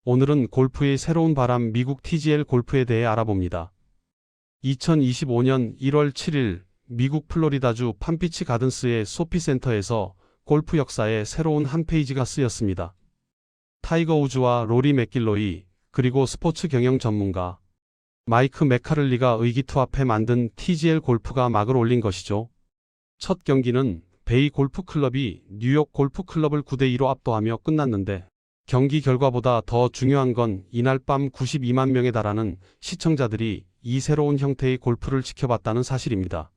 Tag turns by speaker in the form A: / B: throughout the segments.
A: 오늘은 골프의 새로운 바람 미국 TGL 골프에 대해 알아봅니다. 2025년 1월 7일 미국 플로리다주 팜비치 가든스의 소피 센터에서 골프 역사에 새로운 한 페이지가 쓰였습니다. 타이거 우즈와 로리 맥길로이 그리고 스포츠 경영 전문가 마이크 맥카를리가 의기투합해 만든 TGL 골프가 막을 올린 것이죠. 첫 경기는 베이 골프 클럽이 뉴욕 골프 클럽을 9대2로 압도하며 끝났는데 경기 결과보다 더 중요한 건 이날 밤 92만 명에 달하는 시청자들이 이 새로운 형태의 골프를 지켜봤다는 사실입니다.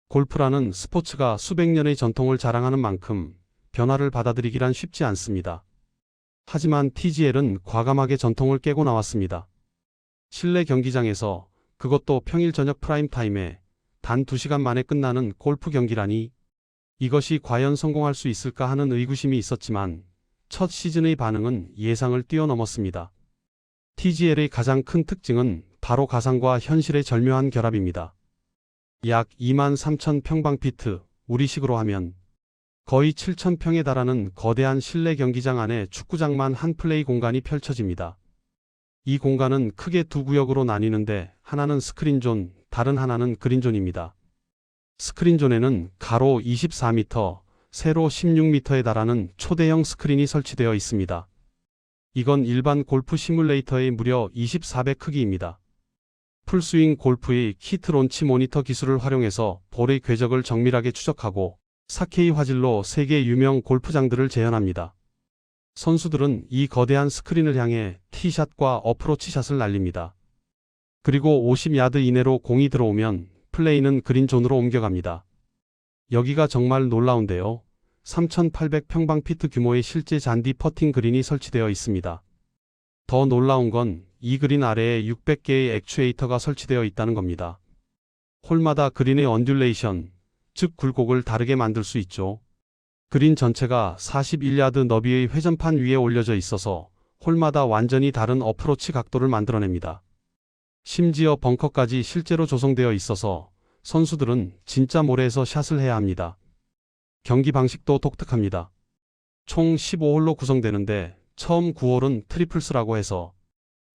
A: 골프라는 스포츠가 수백 년의 전통을 자랑하는 만큼 변화를 받아들이기란 쉽지 않습니다. 하지만 TGL은 과감하게 전통을 깨고 나왔습니다. 실내 경기장에서, 그것도 평일 저녁 프라임타임에 단 2시간 만에 끝나는 골프 경기라니, 이것이 과연 성공할 수 있을까 하는 의구심이 있었지만 첫 시즌의 반응은 예상을 뛰어넘었습니다. TGL의 가장 큰 특징은 바로 가상과 현실의 절묘한 결합입니다. 약 23,000 평방피트, 우리식으로 하면 거의 7,000평에 달하는 거대한 실내 경기장 안에 축구장만 한 플레이 공간이 펼쳐집니다. 이 공간은 크게 두 구역으로 나뉘는데 하나는 스크린존, 다른 하나는 그린존입니다. 스크린존에는 가로 24m, 세로 16m에 달하는 초대형 스크린이 설치되어 있습니다. 이건 일반 골프 시뮬레이터의 무려 24배 크기입니다. 풀스윙 골프의 키트 론치 모니터 기술을 활용해서 볼의 궤적을 정밀하게 추적하고 4K 화질로 세계 유명 골프장들을 재현합니다. 선수들은 이 거대한 스크린을 향해 티샷과 어프로치 샷을 날립니다. 그리고 50야드 이내로 공이 들어오면 플레이는 그린존으로 옮겨갑니다. 여기가 정말 놀라운데요. 3,800 평방피트 규모의 실제 잔디 퍼팅 그린이 설치되어 있습니다. 더 놀라운 건 이 그린 아래에 600개의 액추에이터가 설치되어 있다는 겁니다. 홀마다 그린의 언듈레이션, 즉 굴곡을 다르게 만들 수 있죠. 그린 전체가 41야드 너비의 회전판 위에 올려져 있어서 홀마다 완전히 다른 어프로치 각도를 만들어냅니다. 심지어 벙커까지 실제로 조성되어 있어서 선수들은 진짜 모래에서 샷을 해야 합니다. 경기 방식도 독특합니다. 총 15홀로 구성되는데 처음 9홀은 트리플스라고 해서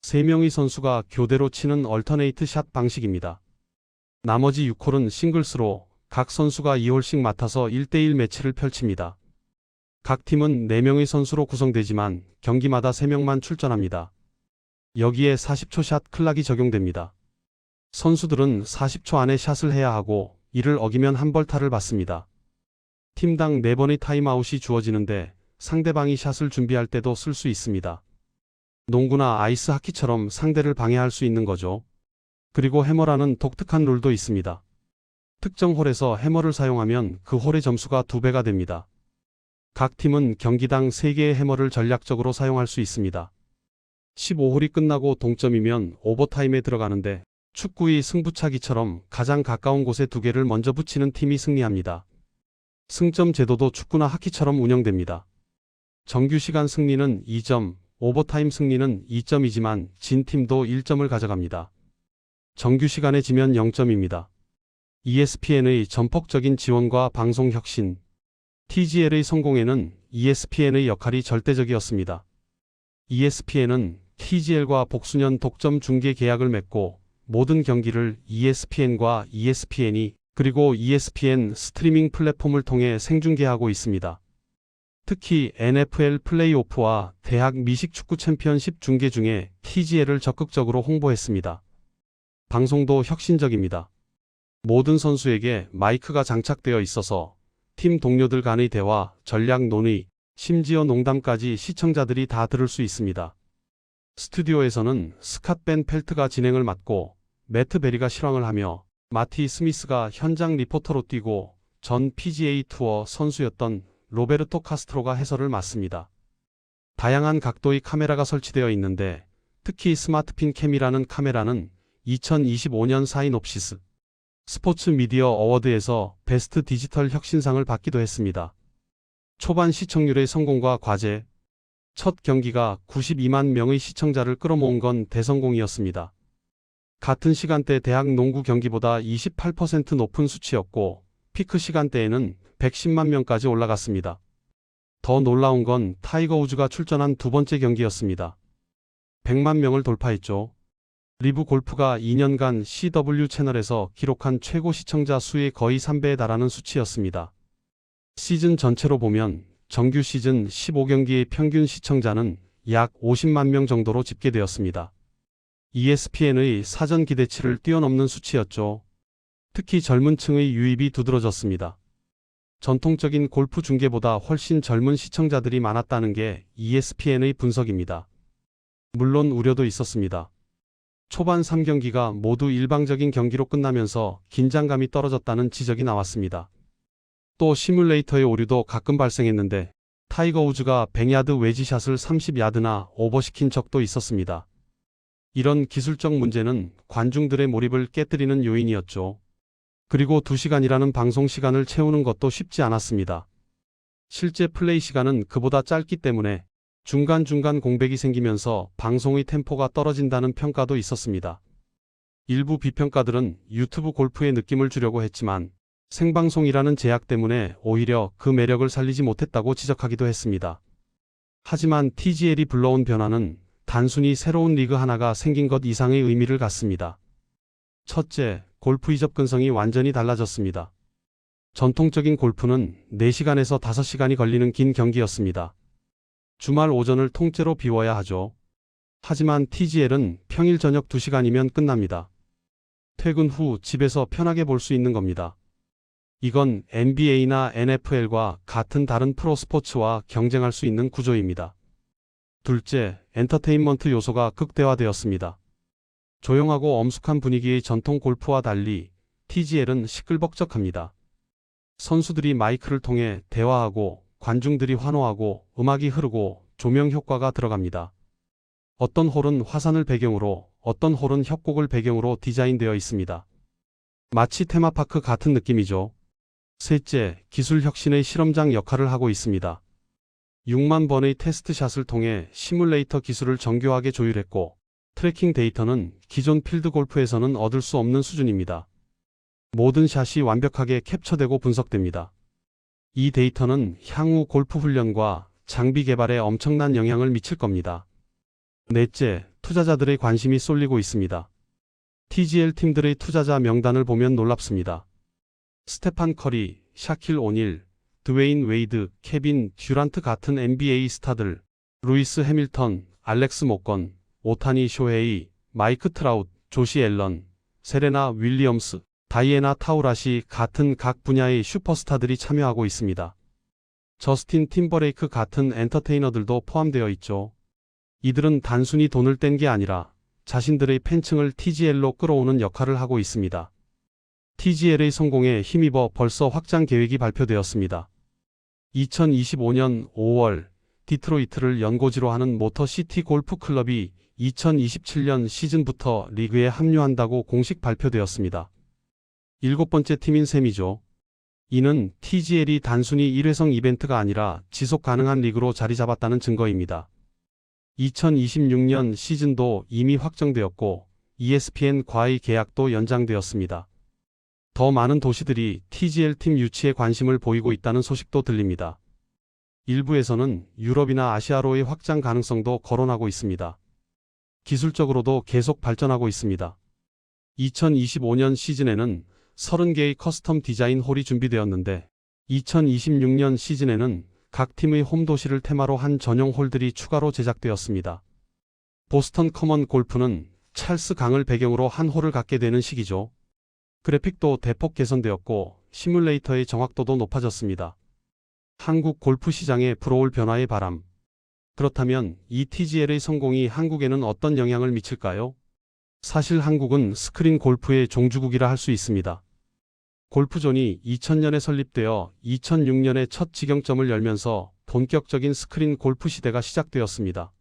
A: 3명의 선수가 교대로 치는 얼터네이트 샷 방식입니다. 나머지 6홀은 싱글스로 각 선수가 2홀씩 맡아서 1대1 매치를 펼칩니다. 각 팀은 4명의 선수로 구성되지만 경기마다 3명만 출전합니다. 여기에 40초 샷 클락이 적용됩니다. 선수들은 40초 안에 샷을 해야 하고 이를 어기면 한 벌타를 받습니다. 팀당 4번의 타임아웃이 주어지는데 상대방이 샷을 준비할 때도 쓸 수 있습니다. 농구나 아이스 하키처럼 상대를 방해할 수 있는 거죠. 그리고 해머라는 독특한 룰도 있습니다. 특정 홀에서 해머를 사용하면 그 홀의 점수가 2배가 됩니다. 각 팀은 경기당 3개의 해머를 전략적으로 사용할 수 있습니다. 15홀이 끝나고 동점이면 오버타임에 들어가는데 축구의 승부차기처럼 가장 가까운 곳에 2개를 먼저 붙이는 팀이 승리합니다. 승점 제도도 축구나 하키처럼 운영됩니다. 정규 시간 승리는 2점, 오버타임 승리는 2점이지만 진 팀도 1점을 가져갑니다. 정규 시간에 지면 0점입니다. ESPN의 전폭적인 지원과 방송 혁신, TGL의 성공에는 ESPN의 역할이 절대적이었습니다. ESPN은 TGL과 복수년 독점 중계 계약을 맺고 모든 경기를 ESPN과 ESPN이 그리고 ESPN 스트리밍 플랫폼을 통해 생중계하고 있습니다. 특히 NFL 플레이오프와 대학 미식 축구 챔피언십 중계 중에 TGL을 적극적으로 홍보했습니다. 방송도 혁신적입니다. 모든 선수에게 마이크가 장착되어 있어서 팀 동료들 간의 대화, 전략 논의, 심지어 농담까지 시청자들이 다 들을 수 있습니다. 스튜디오에서는 스캇 벤 펠트가 진행을 맡고 매트 베리가 실황을 하며 마티 스미스가 현장 리포터로 뛰고 전 PGA 투어 선수였던 로베르토 카스트로가 해설을 맡습니다. 다양한 각도의 카메라가 설치되어 있는데 특히 스마트핀 캠이라는 카메라는 2025년 사이놉시스 스포츠 미디어 어워드에서 베스트 디지털 혁신상을 받기도 했습니다. 초반 시청률의 성공과 과제, 첫 경기가 92만 명의 시청자를 끌어모은 건 대성공이었습니다. 같은 시간대 대학 농구 경기보다 28% 높은 수치였고 피크 시간대에는 110만 명까지 올라갔습니다. 더 놀라운 건 타이거 우즈가 출전한 두 번째 경기였습니다. 100만 명을 돌파했죠. 리브 골프가 2년간 CW 채널에서 기록한 최고 시청자 수의 거의 3배에 달하는 수치였습니다. 시즌 전체로 보면 정규 시즌 15경기의 평균 시청자는 약 50만 명 정도로 집계되었습니다. ESPN의 사전 기대치를 뛰어넘는 수치였죠. 특히 젊은 층의 유입이 두드러졌습니다. 전통적인 골프 중계보다 훨씬 젊은 시청자들이 많았다는 게 ESPN의 분석입니다. 물론 우려도 있었습니다. 초반 3경기가 모두 일방적인 경기로 끝나면서 긴장감이 떨어졌다는 지적이 나왔습니다. 또 시뮬레이터의 오류도 가끔 발생했는데 타이거 우즈가 100야드 웨지샷을 30야드나 오버시킨 적도 있었습니다. 이런 기술적 문제는 관중들의 몰입을 깨뜨리는 요인이었죠. 그리고 2시간이라는 방송 시간을 채우는 것도 쉽지 않았습니다. 실제 플레이 시간은 그보다 짧기 때문에 중간중간 공백이 생기면서 방송의 템포가 떨어진다는 평가도 있었습니다. 일부 비평가들은 유튜브 골프의 느낌을 주려고 했지만 생방송이라는 제약 때문에 오히려 그 매력을 살리지 못했다고 지적하기도 했습니다. 하지만 TGL이 불러온 변화는 단순히 새로운 리그 하나가 생긴 것 이상의 의미를 갖습니다. 첫째, 골프의 접근성이 완전히 달라졌습니다. 전통적인 골프는 4시간에서 5시간이 걸리는 긴 경기였습니다. 주말 오전을 통째로 비워야 하죠. 하지만 TGL은 평일 저녁 2시간이면 끝납니다. 퇴근 후 집에서 편하게 볼 수 있는 겁니다. 이건 NBA나 NFL과 같은 다른 프로 스포츠와 경쟁할 수 있는 구조입니다. 둘째, 엔터테인먼트 요소가 극대화되었습니다. 조용하고 엄숙한 분위기의 전통 골프와 달리 TGL은 시끌벅적합니다. 선수들이 마이크를 통해 대화하고 관중들이 환호하고 음악이 흐르고 조명 효과가 들어갑니다. 어떤 홀은 화산을 배경으로, 어떤 홀은 협곡을 배경으로 디자인되어 있습니다. 마치 테마파크 같은 느낌이죠. 셋째, 기술 혁신의 실험장 역할을 하고 있습니다. 6만 번의 테스트샷을 통해 시뮬레이터 기술을 정교하게 조율했고 트래킹 데이터는 기존 필드 골프에서는 얻을 수 없는 수준입니다. 모든 샷이 완벽하게 캡처되고 분석됩니다. 이 데이터는 향후 골프 훈련과 장비 개발에 엄청난 영향을 미칠 겁니다. 넷째, 투자자들의 관심이 쏠리고 있습니다. TGL 팀들의 투자자 명단을 보면 놀랍습니다. 스테판 커리, 샤킬 오닐, 드웨인 웨이드, 케빈 듀란트 같은 NBA 스타들, 루이스 해밀턴, 알렉스 모건, 오타니 쇼헤이, 마이크 트라웃, 조시 앨런, 세레나 윌리엄스, 다이애나 타우라시 같은 각 분야의 슈퍼스타들이 참여하고 있습니다. 저스틴 팀버레이크 같은 엔터테이너들도 포함되어 있죠. 이들은 단순히 돈을 뗀 게 아니라 자신들의 팬층을 TGL로 끌어오는 역할을 하고 있습니다. TGL의 성공에 힘입어 벌써 확장 계획이 발표되었습니다. 2025년 5월 디트로이트를 연고지로 하는 모터시티 골프 클럽이 2027년 시즌부터 리그에 합류한다고 공식 발표되었습니다. 7번째 팀인 셈이죠. 이는 TGL이 단순히 일회성 이벤트가 아니라 지속 가능한 리그로 자리 잡았다는 증거입니다. 2026년 시즌도 이미 확정되었고 ESPN과의 계약도 연장되었습니다. 더 많은 도시들이 TGL 팀 유치에 관심을 보이고 있다는 소식도 들립니다. 일부에서는 유럽이나 아시아로의 확장 가능성도 거론하고 있습니다. 기술적으로도 계속 발전하고 있습니다. 2025년 시즌에는 30개의 커스텀 디자인 홀이 준비되었는데 2026년 시즌에는 각 팀의 홈 도시를 테마로 한 전용 홀들이 추가로 제작되었습니다. 보스턴 커먼 골프는 찰스 강을 배경으로 한 홀을 갖게 되는 시기죠. 그래픽도 대폭 개선되었고 시뮬레이터의 정확도도 높아졌습니다. 한국 골프 시장에 불어올 변화의 바람. 그렇다면 이 TGL의 성공이 한국에는 어떤 영향을 미칠까요? 사실 한국은 스크린 골프의 종주국이라 할 수 있습니다. 골프존이 2000년에 설립되어 2006년에 첫 직영점을 열면서 본격적인 스크린 골프 시대가 시작되었습니다.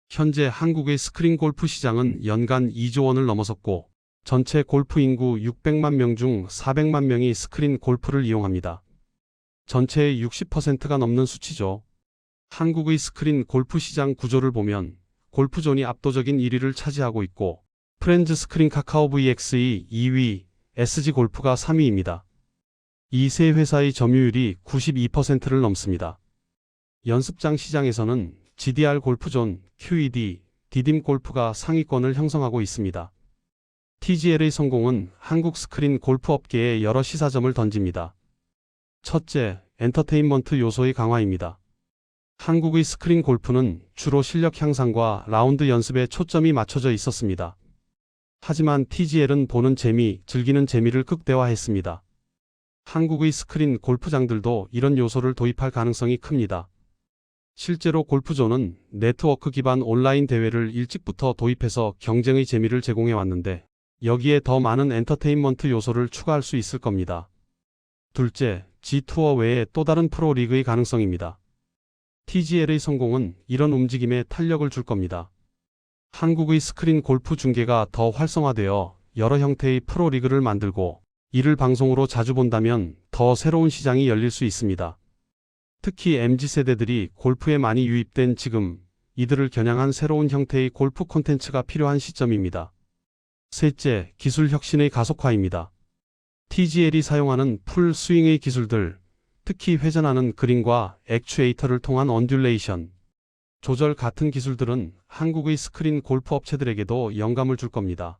A: 현재 한국의 스크린 골프 시장은 연간 2조 원을 넘어섰고 전체 골프 인구 600만 명 중 400만 명이 스크린 골프를 이용합니다. 전체의 60%가 넘는 수치죠. 한국의 스크린 골프 시장 구조를 보면 골프존이 압도적인 1위를 차지하고 있고 프렌즈 스크린 카카오 VX의 2위, SG골프가 3위입니다. 이 세 회사의 점유율이 92%를 넘습니다. 연습장 시장에서는 GDR 골프존, QED, 디딤 골프가 상위권을 형성하고 있습니다. TGL의 성공은 한국 스크린 골프 업계에 여러 시사점을 던집니다. 첫째, 엔터테인먼트 요소의 강화입니다. 한국의 스크린 골프는 주로 실력 향상과 라운드 연습에 초점이 맞춰져 있었습니다. 하지만 TGL은 보는 재미, 즐기는 재미를 극대화했습니다. 한국의 스크린 골프장들도 이런 요소를 도입할 가능성이 큽니다. 실제로 골프존은 네트워크 기반 온라인 대회를 일찍부터 도입해서 경쟁의 재미를 제공해 왔는데 여기에 더 많은 엔터테인먼트 요소를 추가할 수 있을 겁니다. 둘째, G투어 외에 또 다른 프로리그의 가능성입니다. TGL의 성공은 이런 움직임에 탄력을 줄 겁니다. 한국의 스크린 골프 중계가 더 활성화되어 여러 형태의 프로리그를 만들고 이를 방송으로 자주 본다면 더 새로운 시장이 열릴 수 있습니다. 특히 MZ세대들이 골프에 많이 유입된 지금 이들을 겨냥한 새로운 형태의 골프 콘텐츠가 필요한 시점입니다. 셋째, 기술 혁신의 가속화입니다. TGL이 사용하는 풀 스윙의 기술들, 특히 회전하는 그린과 액추에이터를 통한 언듈레이션, 조절 같은 기술들은 한국의 스크린 골프 업체들에게도 영감을 줄 겁니다.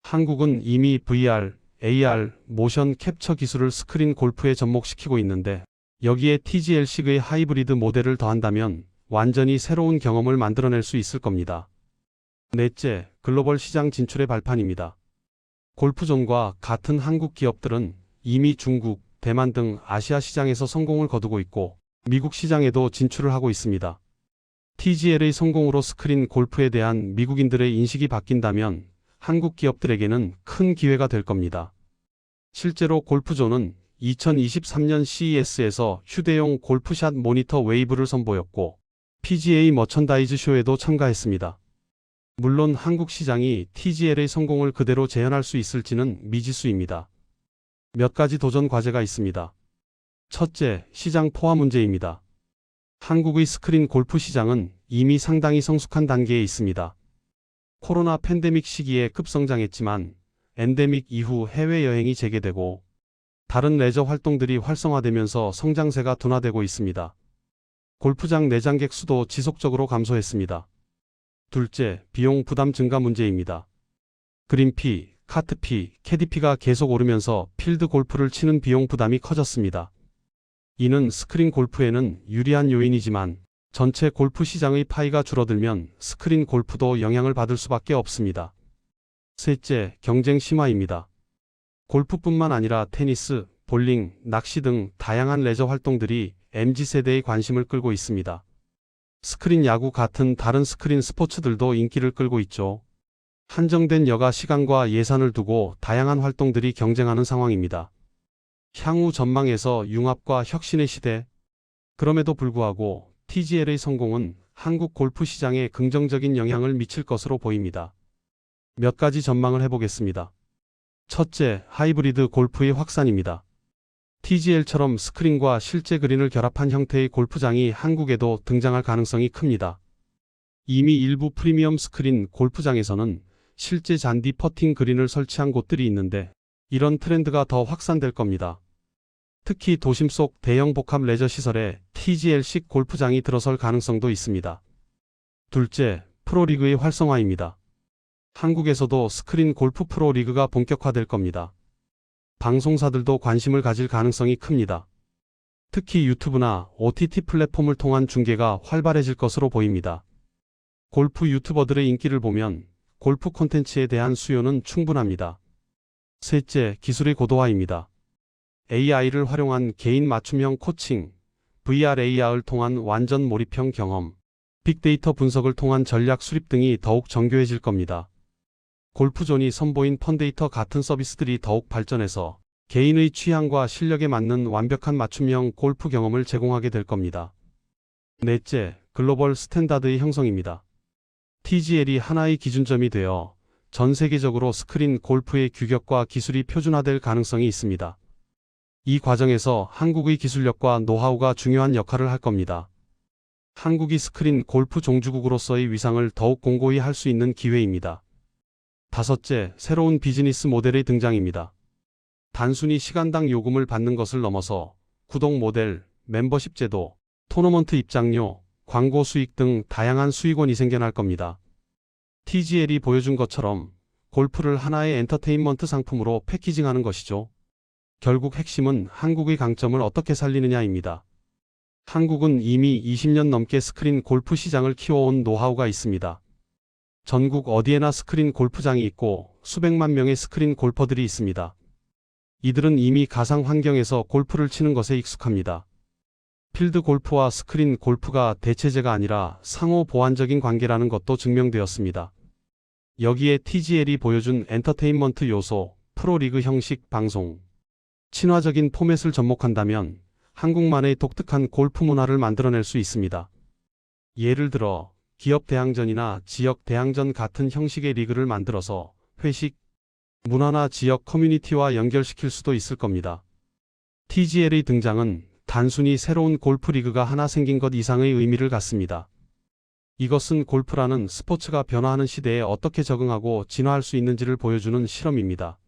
A: 한국은 이미 VR, AR, 모션 캡처 기술을 스크린 골프에 접목시키고 있는데 여기에 TGL식의 하이브리드 모델을 더한다면 완전히 새로운 경험을 만들어낼 수 있을 겁니다. 넷째, 글로벌 시장 진출의 발판입니다. 골프존과 같은 한국 기업들은 이미 중국, 대만 등 아시아 시장에서 성공을 거두고 있고 미국 시장에도 진출을 하고 있습니다. TGL의 성공으로 스크린 골프에 대한 미국인들의 인식이 바뀐다면 한국 기업들에게는 큰 기회가 될 겁니다. 실제로 골프존은 2023년 CES에서 휴대용 골프샷 모니터 웨이브를 선보였고 PGA 머천다이즈 쇼에도 참가했습니다. 물론 한국 시장이 TGL의 성공을 그대로 재현할 수 있을지는 미지수입니다. 몇 가지 도전 과제가 있습니다. 첫째, 시장 포화 문제입니다. 한국의 스크린 골프 시장은 이미 상당히 성숙한 단계에 있습니다. 코로나 팬데믹 시기에 급성장했지만 엔데믹 이후 해외여행이 재개되고 다른 레저 활동들이 활성화되면서 성장세가 둔화되고 있습니다. 골프장 내장객 수도 지속적으로 감소했습니다. 둘째, 비용 부담 증가 문제입니다. 그린피, 카트피, 캐디피가 계속 오르면서 필드 골프를 치는 비용 부담이 커졌습니다. 이는 스크린 골프에는 유리한 요인이지만 전체 골프 시장의 파이가 줄어들면 스크린 골프도 영향을 받을 수밖에 없습니다. 셋째, 경쟁 심화입니다. 골프뿐만 아니라 테니스, 볼링, 낚시 등 다양한 레저 활동들이 MZ세대의 관심을 끌고 있습니다. 스크린 야구 같은 다른 스크린 스포츠들도 인기를 끌고 있죠. 한정된 여가 시간과 예산을 두고 다양한 활동들이 경쟁하는 상황입니다. 향후 전망에서 융합과 혁신의 시대. 그럼에도 불구하고 TGL의 성공은 한국 골프 시장에 긍정적인 영향을 미칠 것으로 보입니다. 몇 가지 전망을 해보겠습니다. 첫째, 하이브리드 골프의 확산입니다. TGL처럼 스크린과 실제 그린을 결합한 형태의 골프장이 한국에도 등장할 가능성이 큽니다. 이미 일부 프리미엄 스크린 골프장에서는 실제 잔디 퍼팅 그린을 설치한 곳들이 있는데 이런 트렌드가 더 확산될 겁니다. 특히 도심 속 대형 복합 레저 시설에 TGL식 골프장이 들어설 가능성도 있습니다. 둘째, 프로리그의 활성화입니다. 한국에서도 스크린 골프 프로리그가 본격화될 겁니다. 방송사들도 관심을 가질 가능성이 큽니다. 특히 유튜브나 OTT 플랫폼을 통한 중계가 활발해질 것으로 보입니다. 골프 유튜버들의 인기를 보면 골프 콘텐츠에 대한 수요는 충분합니다. 셋째, 기술의 고도화입니다. AI를 활용한 개인 맞춤형 코칭, VR, AR을 통한 완전 몰입형 경험, 빅데이터 분석을 통한 전략 수립 등이 더욱 정교해질 겁니다. 골프존이 선보인 펀데이터 같은 서비스들이 더욱 발전해서 개인의 취향과 실력에 맞는 완벽한 맞춤형 골프 경험을 제공하게 될 겁니다. 넷째, 글로벌 스탠다드의 형성입니다. TGL이 하나의 기준점이 되어 전 세계적으로 스크린 골프의 규격과 기술이 표준화될 가능성이 있습니다. 이 과정에서 한국의 기술력과 노하우가 중요한 역할을 할 겁니다. 한국이 스크린 골프 종주국으로서의 위상을 더욱 공고히 할 수 있는 기회입니다. 다섯째, 새로운 비즈니스 모델의 등장입니다. 단순히 시간당 요금을 받는 것을 넘어서 구독 모델, 멤버십 제도, 토너먼트 입장료, 광고 수익 등 다양한 수익원이 생겨날 겁니다. TGL이 보여준 것처럼 골프를 하나의 엔터테인먼트 상품으로 패키징하는 것이죠. 결국 핵심은 한국의 강점을 어떻게 살리느냐입니다. 한국은 이미 20년 넘게 스크린 골프 시장을 키워온 노하우가 있습니다. 전국 어디에나 스크린 골프장이 있고 수백만 명의 스크린 골퍼들이 있습니다. 이들은 이미 가상 환경에서 골프를 치는 것에 익숙합니다. 필드 골프와 스크린 골프가 대체제가 아니라 상호 보완적인 관계라는 것도 증명되었습니다. 여기에 TGL이 보여준 엔터테인먼트 요소, 프로리그 형식 방송, 친화적인 포맷을 접목한다면 한국만의 독특한 골프 문화를 만들어낼 수 있습니다. 예를 들어 기업 대항전이나 지역 대항전 같은 형식의 리그를 만들어서 회식, 문화나 지역 커뮤니티와 연결시킬 수도 있을 겁니다. TGL의 등장은 단순히 새로운 골프 리그가 하나 생긴 것 이상의 의미를 갖습니다. 이것은 골프라는 스포츠가 변화하는 시대에 어떻게 적응하고 진화할 수 있는지를 보여주는 실험입니다.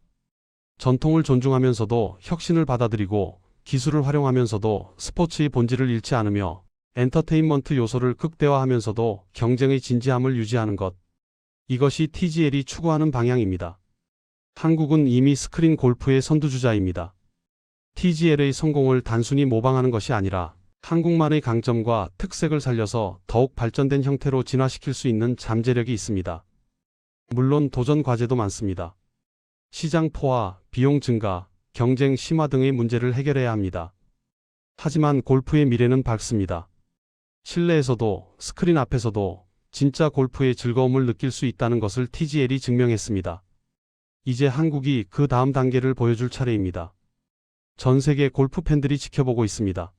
A: 전통을 존중하면서도 혁신을 받아들이고 기술을 활용하면서도 스포츠의 본질을 잃지 않으며 엔터테인먼트 요소를 극대화하면서도 경쟁의 진지함을 유지하는 것. 이것이 TGL이 추구하는 방향입니다. 한국은 이미 스크린 골프의 선두주자입니다. TGL의 성공을 단순히 모방하는 것이 아니라 한국만의 강점과 특색을 살려서 더욱 발전된 형태로 진화시킬 수 있는 잠재력이 있습니다. 물론 도전 과제도 많습니다. 시장 포화, 비용 증가, 경쟁 심화 등의 문제를 해결해야 합니다. 하지만 골프의 미래는 밝습니다. 실내에서도 스크린 앞에서도 진짜 골프의 즐거움을 느낄 수 있다는 것을 TGL이 증명했습니다. 이제 한국이 그 다음 단계를 보여줄 차례입니다. 전 세계 골프 팬들이 지켜보고 있습니다.